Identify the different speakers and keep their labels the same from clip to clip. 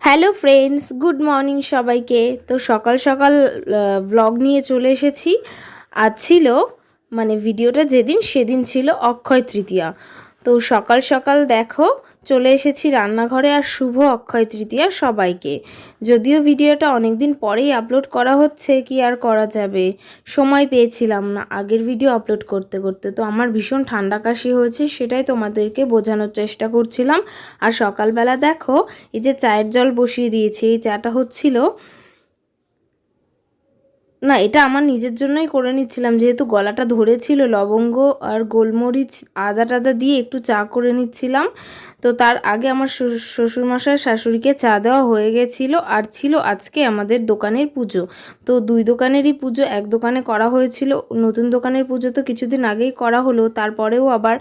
Speaker 1: Hello friends, good morning সবাইকে। তো সকাল সকাল ব্লগ নিয়ে চলে এসেছি। আজ ছিল ভিডিওটা যেদিন সেদিন ছিল অক্ষয় তৃতীয়া। তো সকাল সকাল দেখো চলে এসেছি রান্নাঘরে, আর শুভ অক্ষয় তৃতীয়া সবাইকে। যদিও ভিডিওটা অনেক দিন পরেই আপলোড করা হচ্ছে, কি আর করা যাবে, সময় পেয়েছিলাম না আগের ভিডিও আপলোড করতে করতে। তো আমার ভীষণ ঠান্ডা কাশি হয়েছে, সেটাই তোমাদেরকে বোঝানোর চেষ্টা করছিলাম। আর সকালবেলা দেখো এই যে চায়ের জল বসিয়ে দিয়েছি, এই চাটা হচ্ছিল না, এটা আমার নিজের জন্যই করে নিচ্ছিলাম, যেহেতু গলাটা ধরেছিল। লবঙ্গ আর গোলমরিচ আদা টাদা দিয়ে একটু চা করে নিচ্ছিলাম। তো তার আগে আমার শ্বশুরমশাই শাশুড়িকে চা দেওয়া হয়ে গেছিল। আর ছিল আজকে আমাদের দোকানের পুজো। তো দুই দোকানেরই পুজো এক দোকানে করা হয়েছিল। নতুন দোকানের পুজো তো কিছুদিন আগেই করা হলো, তারপরেও আবার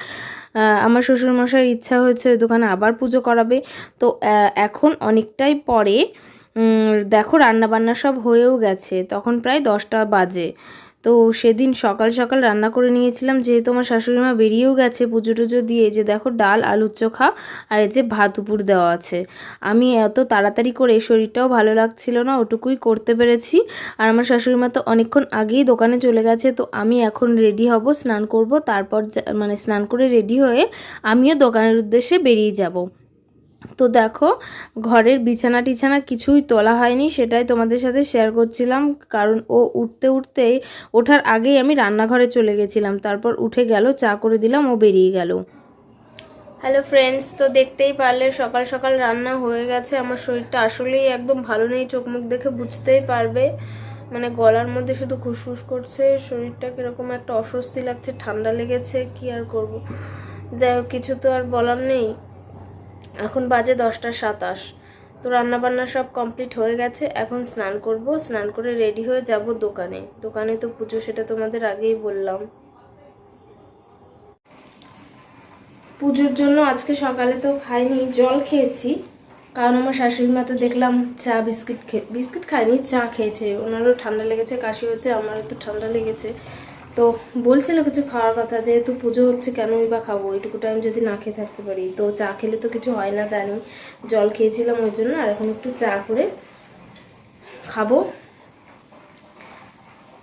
Speaker 1: আমার শ্বশুরমশাইয়ের ইচ্ছা হয়েছে ওই দোকানে আবার পুজো করাবে। তো এখন অনেকটাই পরে দেখো রান্নাবান্না সব হয়েও গেছে, তখন প্রায় 10টা বাজে। তো সেদিন সকাল সকাল রান্না করে নিয়েছিলাম, যেহেতু আমার শাশুড়িমা বেরিয়েও গেছে পুজো টুজো দিয়ে। যে দেখো ডাল আলুর চোখা আর এই যে ভাত উপর দেওয়া আছে। আমি এত তাড়াতাড়ি করে শরীরটাও ভালো লাগছিল না, ওটুকুই করতে পেরেছি। আর আমার শাশুড়িমা তো অনেকক্ষণ আগেই দোকানে চলে গেছে। তো আমি এখন রেডি হব, স্নান করব, তারপর স্নান করে রেডি হয়ে আমিও দোকানের উদ্দেশ্যে বেরিয়ে যাব। তো দেখো ঘরের বিছানা টিছানা কিছুই তোলা হয়নি, সেটাই তোমাদের সাথে শেয়ার করছিলাম। কারণ ও ওঠার আগেই আমি রান্নাঘরে চলে গেছিলাম, তারপর উঠে গেল, চা করে দিলাম, ও বেরিয়ে গেল। হ্যালো ফ্রেন্ডস, তো দেখতেই পারলে সকাল সকাল রান্না হয়ে গেছে। আমার শরীরটা আসলেই একদম ভালো নেই, চোখ মুখ দেখে বুঝতেই পারবে। গলার মধ্যে শুধু খুসখুস করছে, শরীরটা কীরকম একটা অস্বস্তি লাগছে, ঠান্ডা লেগেছে, কি আর করব। যাই হোক, কিছু তো আর বলার নেই। এখন বাজে 10টা 27। তো রান্নাবান্না সব কমপ্লিট হয়ে গেছে। এখন স্নান করব, স্নান করে রেডি হয়ে যাব দোকানে। দোকানে তো পুজো, সেটা তোমাদের আগেই বললাম। পুজোর জন্য আজকে সকালে তো খাইনি, জল খেয়েছি। কারণ আমার শাশুড়ি মা তো দেখলাম চা বিস্কিট খায়নি, চা খেয়েছে। ওনারও ঠান্ডা লেগেছে, কাশি হয়েছে, আমারও তো ঠান্ডা লেগেছে। তো বলছিল কিছু খাওয়ার কথা, যেহেতু পুজো হচ্ছে কেনই বা খাবো, এইটুকু টাইম যদি না খেয়ে থাকতে পারি। তো চা খেলে তো কিছু হয় না জানি, জল খেয়েছিলাম ওই জন্য। আর এখন একটু চা করে খাবো,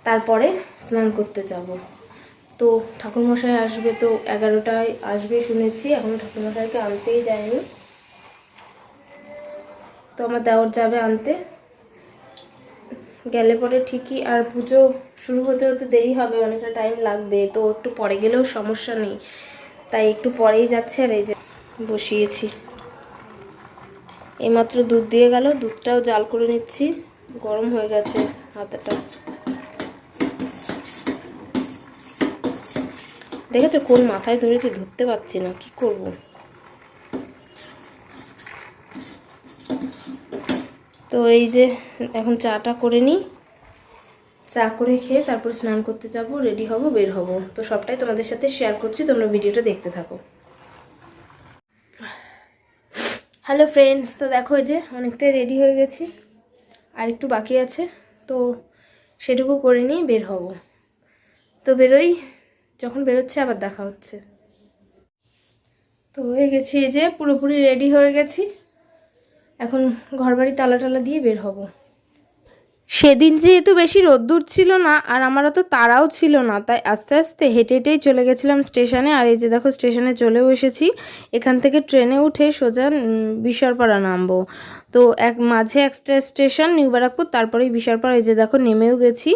Speaker 1: তারপরে স্নান করতে যাব। তো ঠাকুরমশাই আসবে, তো 11টায় আসবে শুনেছি, এখনও ঠাকুরমশাইকে আনতেই যায়নি। তো আমার দেওর যাবে আনতে, গেলে পরে ঠিকই। আর পুজো শুরু হতে হতে দেরি হবে, অনেকটা টাইম লাগবে। তো একটু পরে গেলেও সমস্যা নেই, তাই একটু পরেই যাচ্ছে। আর এই যে বসিয়েছি, এইমাত্র দুধ দিয়ে গেল, দুধটাও জাল করে নিচ্ছি, গরম হয়ে গেছে হাতাটা। দেখেছো কোন মাথায় ধরেছি, ধরতে পারছি না, কি করব। তো এই যে এখন চাটা করে নিই, চা করে খেয়ে তারপর স্নান করতে যাব, রেডি হব, বের হব। তো সবটাই তোমাদের সাথে শেয়ার করছি, তোমরা ভিডিওটা দেখতে থাকো। হ্যালো ফ্রেন্ডস, তো দেখো এই যে অনেকটাই রেডি হয়ে গেছি, আর একটু বাকি আছে। তো সেটুকু করে নিয়ে বের হব। তো বেরোই, যখন বেরোচ্ছে আবার দেখা হচ্ছে। তো হয়ে গেছি, এই যে পুরোপুরি রেডি হয়ে গেছি। এখন ঘরবাড়ি তালা টালা দিয়ে বের হব। সেদিন যেহেতু বেশি রোদ্দুর ছিল না, আর আমারও তো তাড়াও ছিল না, তাই আস্তে আস্তে হেঁটে হেঁটেই চলে গেছিলাম স্টেশনে। আর এই যে দেখো স্টেশনে চলেও এসেছি। এখান থেকে ট্রেনে উঠে সোজা বিশারপাড়া নামবো। তো মাঝে একটা স্টেশন নিউ ব্যারাকপুর, তারপরেই বিশারপাড়া। এই যে দেখো নেমেও গেছি।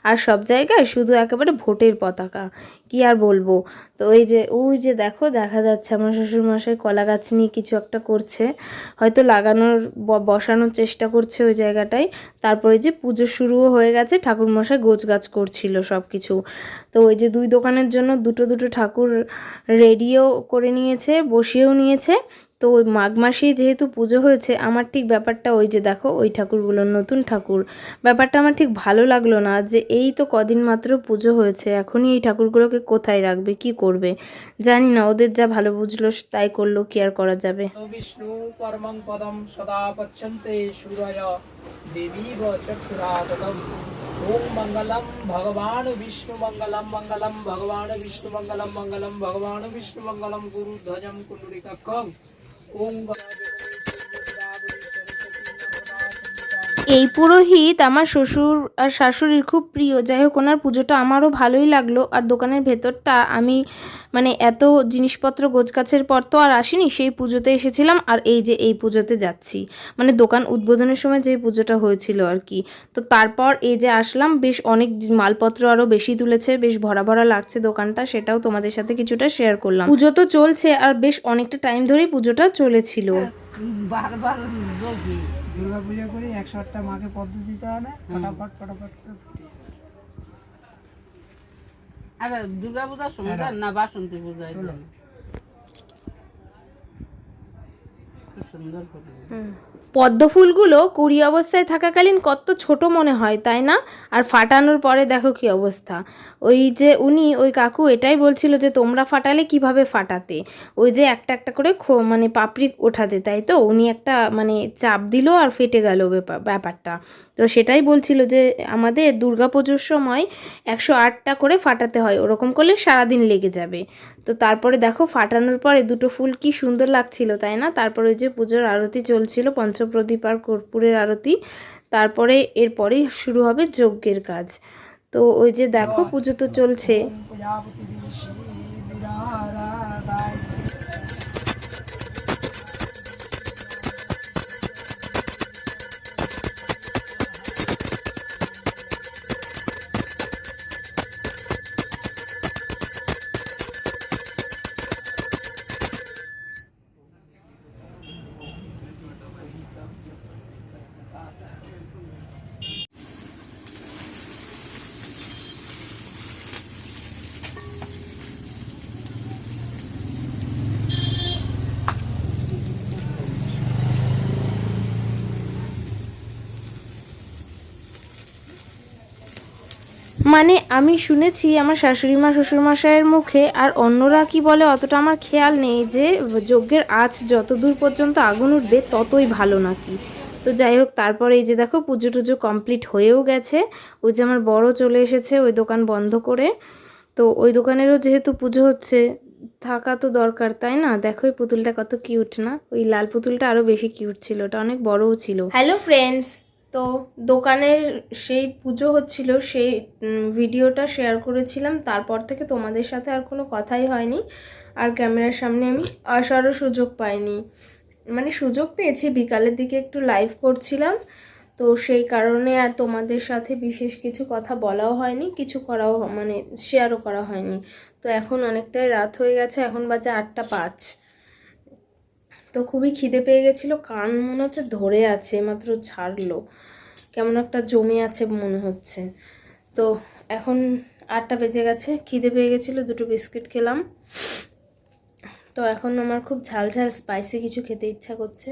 Speaker 1: আর সব জায়গায় শুধু একেবারে ভোটের পতাকা, কি আর বলবো। তো ওই যে দেখো দেখা যাচ্ছে আমার শ্বশুরমশাই কলা গাছ নিয়ে কিছু একটা করছে, হয়তো বসানোর চেষ্টা করছে ওই জায়গাটায়। তারপরে যে পুজো শুরুও হয়ে গেছে, ঠাকুরমশাই গোছগাছ করছিল সব কিছু। তো ওই যে দুই দোকানের জন্য দুটো দুটো ঠাকুর রেডিও করে নিয়েছে, বসিয়েও নিয়েছে। তো ওই মাঘ মাসেই যেহেতু পুজো হয়েছে, আমার ঠিক ব্যাপারটা ওই যে দেখো ওই ঠাকুরগুলো নতুন ঠাকুর, ব্যাপারটা আমার ঠিক ভালো লাগলো না। যে এই তো কদিন মাত্র পুজো হয়েছে, এখনই এই ঠাকুরগুলোকে কোথায় রাখবে, কি করবে জানি না। ওদের যা ভালো বুঝলো তাই করলো, কি আর করা যাবে।
Speaker 2: বিষ্ণু পরমং পদম সদা পচ্যন্তে সূরয় দেবীব চক্ষুরাততম। ওম মঙ্গলম ভগবান বিষ্ণু মঙ্গলম মঙ্গলম ভগবান বিষ্ণু মঙ্গলম মঙ্গলম ভগবান বিষ্ণু মঙ্গলম গুরু ধ্বজম কুণ্ডলিকাক্ষং। ওম
Speaker 1: এই পুরোহিত আমার শ্বশুর আর শাশুড়ির খুব প্রিয়। যাই হোক, ওনার পুজোটা আমারও ভালোই লাগলো। আর দোকানের ভেতরটা আমি মানে এত জিনিসপত্র গোছগাছের পর তো আর আসিনি, সেই পুজোতে এসেছিলাম। আর এই যে এই পুজোতে যাচ্ছি, মানে দোকান উদ্বোধনের সময় যে পুজোটা হয়েছিল আর কি। তো তারপর এই যে আসলাম, বেশ অনেক মালপত্র আরও বেশি তুলেছে, বেশ ভরা ভরা লাগছে দোকানটা, সেটাও তোমাদের সাথে কিছুটা শেয়ার করলাম। পুজো তো চলছে আর বেশ অনেকটা টাইম ধরেই পুজোটা চলেছিল।
Speaker 3: বারবার বলছি
Speaker 2: দুর্গা পূজা করি 108টা মাকে পদ্ম দিতে হবে, ফটাফট ফটাফট করে ফুটিয়ে।
Speaker 3: আর দুর্গা পূজার সময় না বাসন্তী পূজায় জন্য খুব সুন্দর করে
Speaker 1: পদ্ম ফুলগুলো কুড়ি অবস্থায় থাকাকালীন কত ছোট মনে হয়, তাই না? আর ফাটানোর পরে দেখো কি অবস্থা। ওই যে ওই কাকু এটাই বলছিল যে তোমরা ফাটালে কিভাবে ফাটাতে, ওই যে একটা একটা করে মানে পাপড়ি ওঠাতে, তাই তো উনি একটা মানে চাপ দিল আর ফেটে গেল ব্যাপারটা। তো সেটাই বলছিল যে আমাদের দুর্গাপুজোর সময় 108টা করে ফাটাতে হয়, ওরকম করলে সারাদিন লেগে যাবে। তো তারপরে দেখো ফাটানোর পরে দুটো ফুল কি সুন্দর লাগছিল, তাই না? তারপরে ওই যে পুজোর আরতি চলছিল, পঞ্চপ্রদীপ আর কর্পূরের আরতি। তারপরে এরপরেই শুরু হবে যজ্ঞের কাজ। তো ওই যে দেখো পুজো তো চলছে।
Speaker 2: প্রজাপতি ঋষি বিরারাগায়।
Speaker 1: মানে আমি শুনেছি আমার শাশুড়ি মা শ্বশুরমশাইয়ের মুখে, আর অন্যরা কি বলে অতটা আমার খেয়াল নেই, যে যজ্ঞের আঁচ যত দূর পর্যন্ত আগুন উঠবে ততই ভালো নাকি। তো যাই হোক, তারপরে এই যে দেখো পুজো টুজো কমপ্লিট হয়েও গেছে। ওই যে আমার বড় চলে এসেছে ওই দোকান বন্ধ করে। তো ওই দোকানেরও যেহেতু পুজো হচ্ছে, থাকা তো দরকার, তাই না? দেখো এই পুতুলটা কত কিউট না? ওই লাল পুতুলটা আরও বেশি কিউট ছিল, ওটা অনেক বড়ও ছিল। হ্যালো ফ্রেন্ডস, তো দোকানের সেই পুজো হচ্ছিল, সেই ভিডিওটা শেয়ার করেছিলাম। তারপর থেকে তোমাদের সাথে আর কোনো কথাই হয়নি, আর ক্যামেরার সামনে আমি আসারও সুযোগ পাইনি। মানে সুযোগ পেয়েছি, বিকালের দিকে একটু লাইভ করছিলাম, তো সেই কারণে আর তোমাদের সাথে বিশেষ কিছু কথা বলাও হয়নি, কিছু করাও মানে শেয়ারও করা হয়নি। তো এখন অনেকটাই রাত হয়ে গেছে, এখন বাজে 8:05। তো খুবই খিদে পেয়ে গেছিলো, কান মনে হচ্ছে ধরে আছে, মাত্র ছাড়লো, কেমন একটা জমে আছে মনে হচ্ছে। তো এখন 8টা বেজে গেছে, খিদে পেয়ে গেছিলো, দুটো বিস্কিট খেলাম। তো এখন আমার খুব ঝাল ঝাল স্পাইসি কিছু খেতে ইচ্ছা করছে।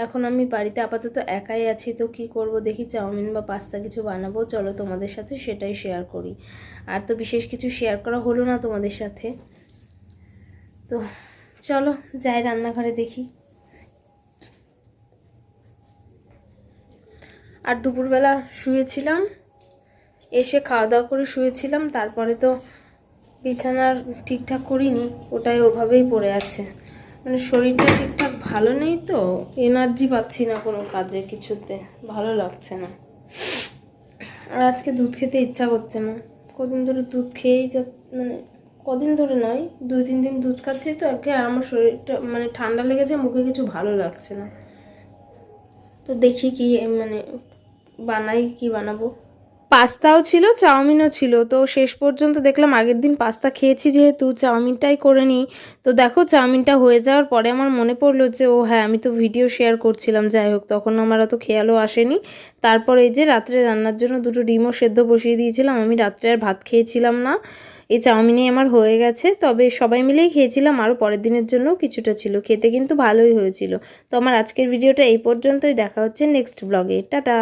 Speaker 1: এখন আমি বাড়িতে আপাতত একাই আছি, তো কি করব দেখি চাউমিন বা পাস্তা কিছু বানাবো, চলো তোমাদের সাথে সেটাই শেয়ার করি। আর তো বিশেষ কিছু শেয়ার করা হলো না তোমাদের সাথে, তো চলো যাই রান্নাঘরে দেখি। আর দুপুরবেলা শুয়েছিলাম, এসে খাওয়া দাওয়া করে শুয়েছিলাম, তারপরে তো বিছানার ঠিকঠাক করিনি, ওটাই ওভাবেই পড়ে আছে। মানে শরীরটা ঠিকঠাক ভালো নেই, তো এনার্জি পাচ্ছি না কোনো কাজে, কিছুতে ভালো লাগছে না। আর আজকে দুধ খেতে ইচ্ছা করছে না, কদিন ধরে দুধ খেয়েই মানে কদিন ধরে নয়, 2-3 দিন দুধ খাচ্ছি, তো একে আমার শরীরটা মানে ঠান্ডা লেগেছে, মুখে কিছু ভালো লাগছে না। তো দেখি কি মানে বানাই, কি বানাবো। পাস্তাও ছিল, চাউমিনও ছিল। তো শেষ পর্যন্ত দেখলাম আগের দিন পাস্তা খেয়েছি যেহেতু, চাউমিনটাই করে নিই। তো দেখো চাউমিনটা হয়ে যাওয়ার পরে আমার মনে পড়লো যে ও হ্যাঁ, আমি তো ভিডিও শেয়ার করছিলাম। যাই হোক, তখন আমার অত খেয়ালও আসেনি। তারপর এই যে রাত্রে রান্নার জন্য 2টো ডিমও সেদ্ধ বসিয়ে দিয়েছিলাম। আমি রাত্রে আর ভাত খেয়েছিলাম না, এই চাউমিনই আমার হয়ে গেছে। তবে সবাই মিলেই খেয়েছিলাম, আরও পরের দিনের জন্যও কিছুটা ছিল, খেতে কিন্তু ভালোই হয়েছিল। তো আমার আজকের ভিডিওটা এই পর্যন্তই, দেখা হচ্ছে নেক্সট ব্লগে। টাটা।